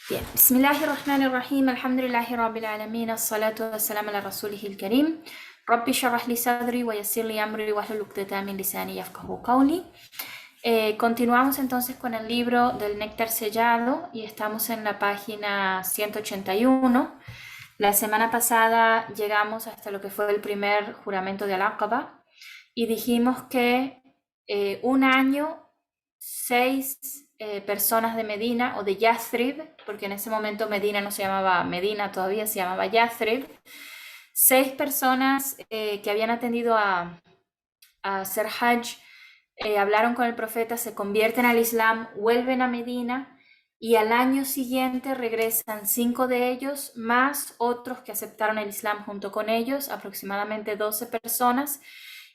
Bien, Bismillahirrahmanirrahim, alhamdulillahi rabbil alamin, as-salatu was-salam ala rasulihil karim. Rabbi shrah li sadri wa yassir li amri wahlul uqdatan min lisani yafqahu qawli. Continuamos entonces con el libro del Néctar Sellado y estamos en la página 181. La semana pasada llegamos hasta lo que fue el primer juramento de Al-Aqaba y dijimos que un año, 6 personas de Medina o de Yathrib, porque en ese momento Medina no se llamaba Medina todavía, se llamaba Yathrib, 6 personas que habían atendido a hacer Hajj, hablaron con el profeta, se convierten al Islam, vuelven a Medina y al año siguiente regresan 5 de ellos, más otros que aceptaron el Islam junto con ellos, aproximadamente 12 personas,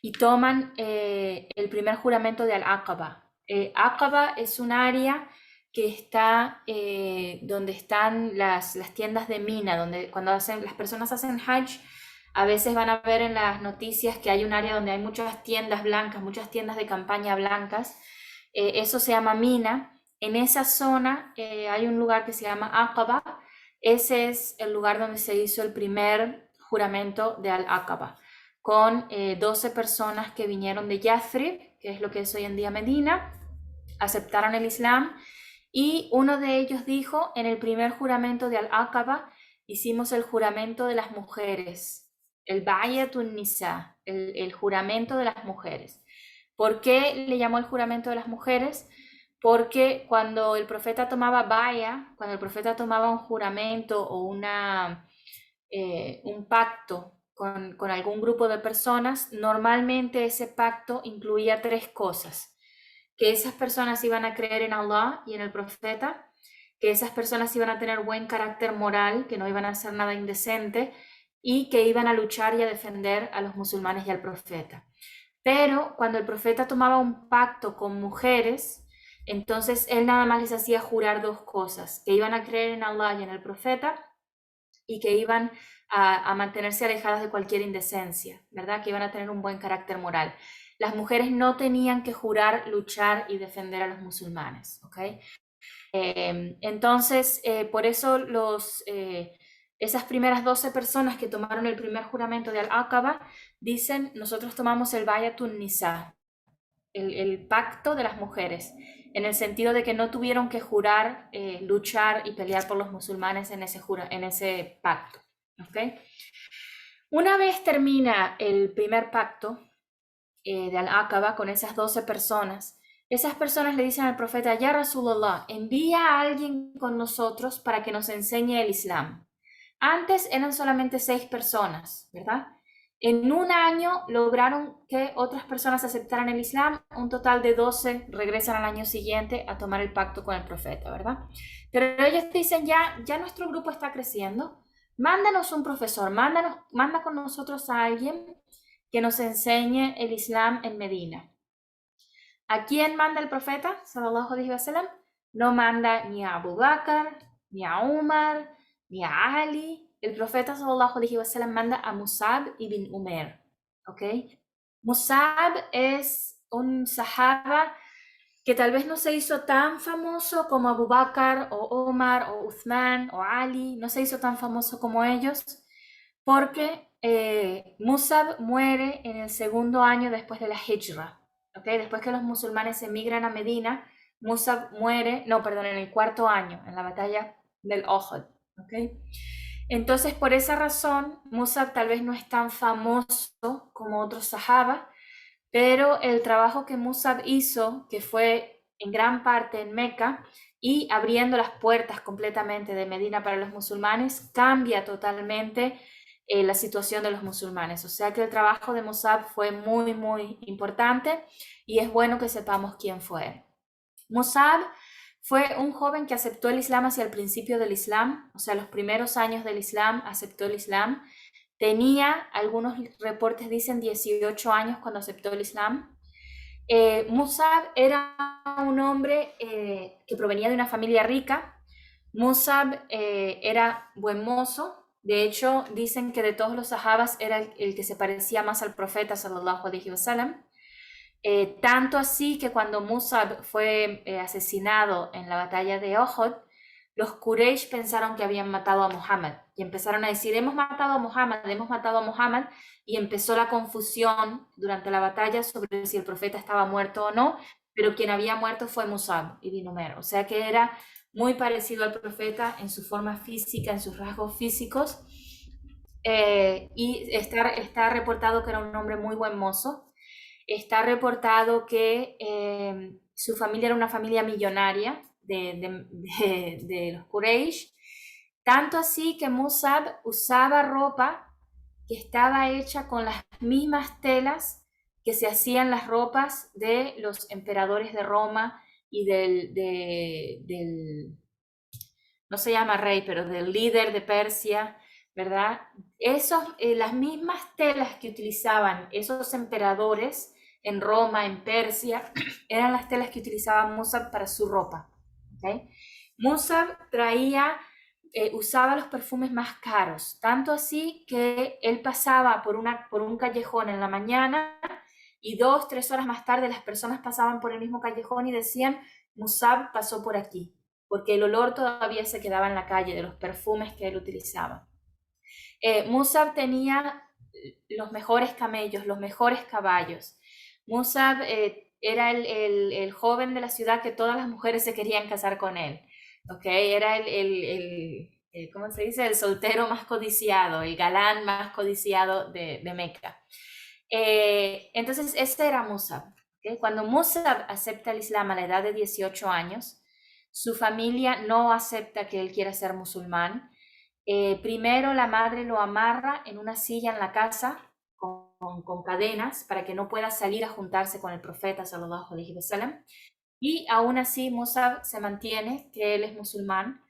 y toman el primer juramento de Al-Aqaba. Aqaba es un área que está donde están las tiendas de Mina, donde cuando las personas hacen Hajj, a veces van a ver en las noticias que hay un área donde hay muchas tiendas blancas, muchas tiendas de campaña blancas. Eso se llama Mina. En esa zona hay un lugar que se llama Aqaba. Ese es el lugar donde se hizo el primer juramento de Al-Aqaba, con 12 personas que vinieron de Yathrib, que es lo que es hoy en día Medina, aceptaron el Islam, y uno de ellos dijo: en el primer juramento de Al-Aqaba hicimos el juramento de las mujeres, el Bayatun Nisa, el juramento de las mujeres. ¿Por qué le llamó el juramento de las mujeres? Porque cuando el profeta tomaba baya, cuando el profeta tomaba un juramento o un pacto con algún grupo de personas, normalmente ese pacto incluía 3 cosas: que esas personas iban a creer en Allah y en el profeta, que esas personas iban a tener buen carácter moral, que no iban a hacer nada indecente, y que iban a luchar y a defender a los musulmanes y al profeta. Pero cuando el profeta tomaba un pacto con mujeres, entonces él nada más les hacía jurar 2 cosas: que iban a creer en Allah y en el profeta, y que iban a mantenerse alejadas de cualquier indecencia, ¿verdad? Que iban a tener un buen carácter moral. Las mujeres no tenían que jurar, luchar y defender a los musulmanes, ¿ok? Entonces, por eso esas primeras 12 personas que tomaron el primer juramento de Al-Aqaba dicen: nosotros tomamos el Bayatun Nisa, el pacto de las mujeres, en el sentido de que no tuvieron que jurar, luchar y pelear por los musulmanes en ese pacto, ¿ok? Una vez termina el primer pacto de Al-Aqaba con esas 12 personas, esas personas le dicen al profeta: ya Rasulullah, envía a alguien con nosotros para que nos enseñe el Islam. Antes eran solamente 6 personas, ¿verdad? En un año lograron que otras personas aceptaran el Islam, un total de 12 regresan al año siguiente a tomar el pacto con el profeta, ¿verdad? Pero ellos dicen: ya nuestro grupo está creciendo, mándanos un profesor, manda con nosotros a alguien que nos enseñe el Islam en Medina. ¿A quién manda el profeta, sallallahu alaihi wasallam? No manda ni a Abu Bakr, ni a Umar, ni a Ali. El profeta, sallallahu alaihi wasallam, manda a Musab ibn Umair, ¿ok? Musab es un sahaba que tal vez no se hizo tan famoso como Abu Bakr o Omar o Uthman o Ali, no se hizo tan famoso como ellos, porque Musab muere en el segundo año después de la Hijra, ¿okay? Después que los musulmanes emigran a Medina, Musab muere, no, perdón, en el 4.º año, en la batalla del Uhud, ¿okay? Entonces, por esa razón, Musab tal vez no es tan famoso como otros sahaba, pero el trabajo que Musab hizo, que fue en gran parte en Meca y abriendo las puertas completamente de Medina para los musulmanes, cambia totalmente la situación de los musulmanes. O sea que el trabajo de Musab fue muy, muy importante y es bueno que sepamos quién fue. Musab fue un joven que aceptó el Islam hacia el principio del Islam, o sea, los primeros años del Islam aceptó el Islam. Tenía, algunos reportes dicen, 18 años cuando aceptó el Islam. Musab era un hombre que provenía de una familia rica. Musab era buen mozo. De hecho, dicen que de todos los sahabas era el que se parecía más al profeta, sallallahu alaihi wasallam. Tanto así que cuando Musab fue asesinado en la batalla de Uhud, los Quraysh pensaron que habían matado a Muhammad y empezaron a decir, hemos matado a Muhammad, hemos matado a Muhammad, y empezó la confusión durante la batalla sobre si el profeta estaba muerto o no, pero quien había muerto fue Musab ibn Umair, o sea que era muy parecido al profeta en su forma física, en sus rasgos físicos, y está reportado que era un hombre muy buen mozo. Está reportado que su familia era una familia millonaria de los Quraysh, tanto así que Musab usaba ropa que estaba hecha con las mismas telas que se hacían las ropas de los emperadores de Roma y no se llama rey, pero del líder de Persia, ¿verdad? Las mismas telas que utilizaban esos emperadores en Roma, en Persia, eran las telas que utilizaba Musab para su ropa. ¿Okay? Musab usaba los perfumes más caros, tanto así que él pasaba por un callejón en la mañana y 2, 3 horas más tarde las personas pasaban por el mismo callejón y decían, Musab pasó por aquí, porque el olor todavía se quedaba en la calle de los perfumes que él utilizaba. Musab tenía los mejores camellos, los mejores caballos. Musab era el joven de la ciudad que todas las mujeres se querían casar con él. ¿Okay? Era ¿cómo se dice? El soltero más codiciado, el galán más codiciado de Meca. Entonces, ese era Musab. ¿Okay? Cuando Musab acepta el Islam a la edad de 18 años, su familia no acepta que él quiera ser musulmán. Primero la madre lo amarra en una silla en la casa con cadenas para que no pueda salir a juntarse con el profeta sallallahu alaihi wasallam, y aún así Musab se mantiene que él es musulmán.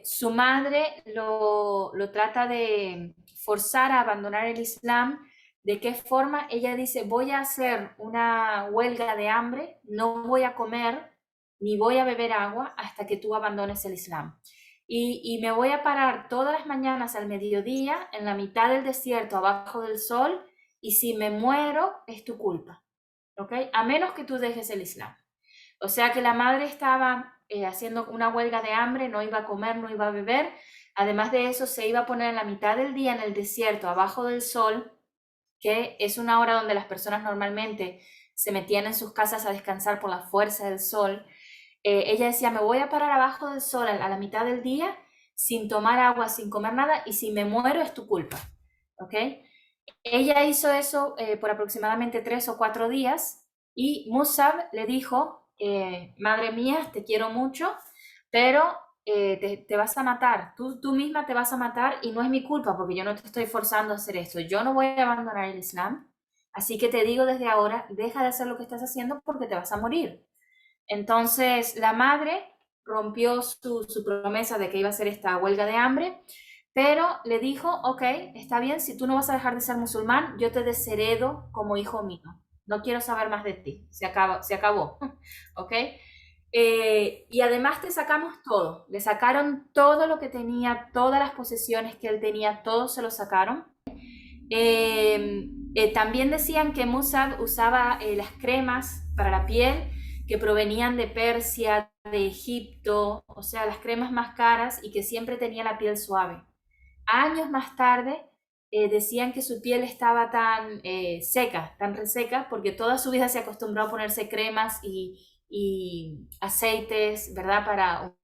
Su madre lo trata de forzar a abandonar el Islam. ¿De qué forma? Ella dice, voy a hacer una huelga de hambre, no voy a comer ni voy a beber agua hasta que tú abandones el Islam. Y me voy a parar todas las mañanas al mediodía en la mitad del desierto, abajo del sol, y si me muero es tu culpa, ¿ok? A menos que tú dejes el Islam. O sea que la madre estaba haciendo una huelga de hambre, no iba a comer, no iba a beber. Además de eso, se iba a poner en la mitad del día en el desierto, abajo del sol, que es una hora donde las personas normalmente se metían en sus casas a descansar por la fuerza del sol. Ella decía, me voy a parar abajo del sol a la mitad del día, sin tomar agua, sin comer nada, y si me muero es tu culpa, ¿ok? Ella hizo eso por aproximadamente 3 o 4 días, y Musab le dijo, madre mía, te quiero mucho, pero te vas a matar, tú misma te vas a matar y no es mi culpa porque yo no te estoy forzando a hacer esto, yo no voy a abandonar el Islam, así que te digo desde ahora, deja de hacer lo que estás haciendo porque te vas a morir. Entonces la madre rompió su promesa de que iba a hacer esta huelga de hambre, pero le dijo, ok, está bien, si tú no vas a dejar de ser musulmán, yo te desheredo como hijo mío. No quiero saber más de ti. Se acabó. ¿Ok? Y además te sacamos todo. Le sacaron todo lo que tenía, todas las posesiones que él tenía, todo se lo sacaron. También decían que Musab usaba las cremas para la piel que provenían de Persia, de Egipto, o sea, las cremas más caras, y que siempre tenía la piel suave. Años más tarde decían que su piel estaba tan seca, tan reseca, porque toda su vida se acostumbró a ponerse cremas y aceites, ¿verdad? Para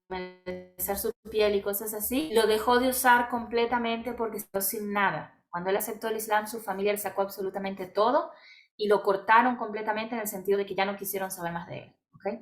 humedecer su piel y cosas así. Lo dejó de usar completamente porque se quedó sin nada. Cuando él aceptó el Islam, su familia le sacó absolutamente todo y lo cortaron completamente en el sentido de que ya no quisieron saber más de él. ¿Okay?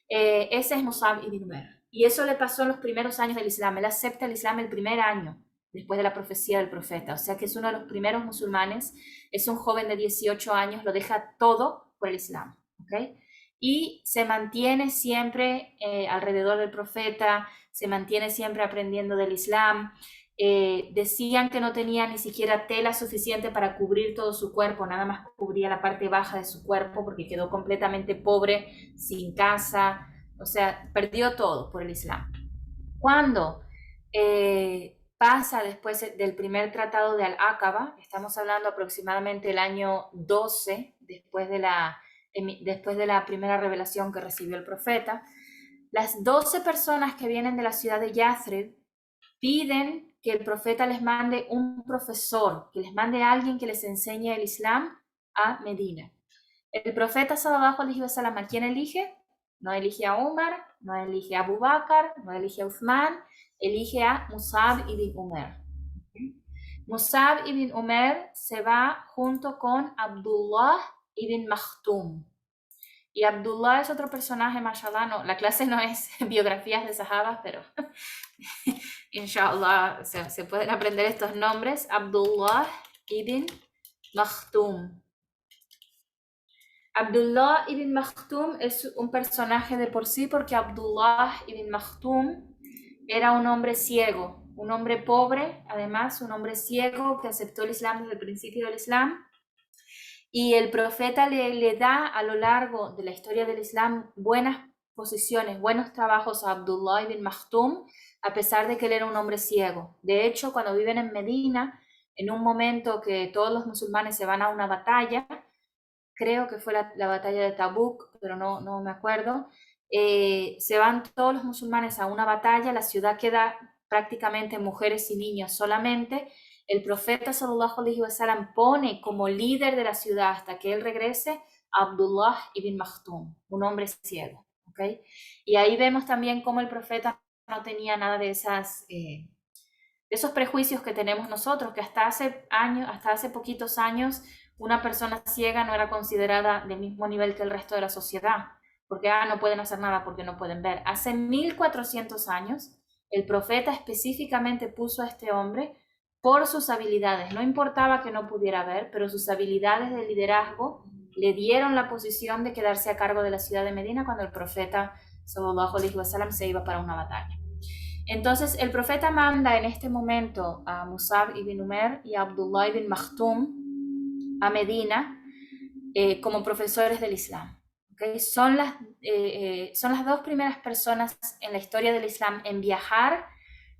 Ese es Musab ibn Umair. Y eso le pasó en los primeros años del Islam. Él acepta el Islam el primer año después de la profecía del profeta. O sea que es uno de los primeros musulmanes. Es un joven de 18 años, lo deja todo por el Islam. ¿Okay? Y se mantiene siempre alrededor del profeta, se mantiene siempre aprendiendo del Islam. Decían que no tenía ni siquiera tela suficiente para cubrir todo su cuerpo, nada más cubría la parte baja de su cuerpo porque quedó completamente pobre, sin casa, o sea, perdió todo por el Islam. Cuando pasa después del primer tratado de Al-Aqaba, estamos hablando aproximadamente del año 12, después de la primera revelación que recibió el profeta. Las 12 personas que vienen de la ciudad de Yathrib piden que el profeta les mande un profesor, que les mande a alguien que les enseñe el Islam a Medina. El profeta sallallahu alaihi wasallam, ¿a quién elige? No elige a Umar, no elige a Abu Bakr, no elige a Uthman, elige a Musab ibn Umair. Musab ibn Umair se va junto con Abdullah ibn Makhtum. Y Abdullah es otro personaje, mashallah, no, la clase no es biografías de sahabas, pero inshallah se pueden aprender estos nombres. Abdullah ibn Makhtum. Abdullah ibn Makhtum es un personaje de por sí porque Abdullah ibn Makhtum era un hombre ciego, un hombre pobre, además un hombre ciego que aceptó el Islam desde el principio del Islam. Y el profeta le da a lo largo de la historia del Islam buenas posiciones, buenos trabajos a Abdullah ibn Makhtum, a pesar de que él era un hombre ciego. De hecho, cuando viven en Medina, en un momento que todos los musulmanes se van a una batalla, creo que fue la batalla de Tabuk, pero no me acuerdo, se van todos los musulmanes a una batalla, la ciudad queda prácticamente mujeres y niños solamente. El profeta sallallahu alaihi wasallam pone como líder de la ciudad hasta que él regrese a Abdullah ibn Makhtum, un hombre ciego. ¿Okay? Y ahí vemos también cómo el profeta no tenía nada de esos prejuicios que tenemos nosotros, que hasta hace poquitos años, una persona ciega no era considerada del mismo nivel que el resto de la sociedad, porque no pueden hacer nada porque no pueden ver. Hace 1400 años, el profeta específicamente puso a este hombre por sus habilidades. No importaba que no pudiera ver, pero sus habilidades de liderazgo le dieron la posición de quedarse a cargo de la ciudad de Medina cuando el profeta sallallahu alaihi wasallam se iba para una batalla. Entonces el profeta manda en este momento a Musab ibn Umair y a Abdullah ibn Makhtum a Medina como profesores del Islam. ¿Okay? Son las 2 primeras personas en la historia del Islam en viajar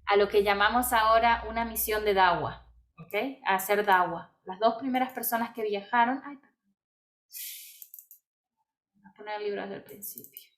a lo que llamamos ahora una misión de da'wah, ¿okay? A hacer da'wah. Las 2 primeras personas que viajaron... Voy a poner el libro desde el principio.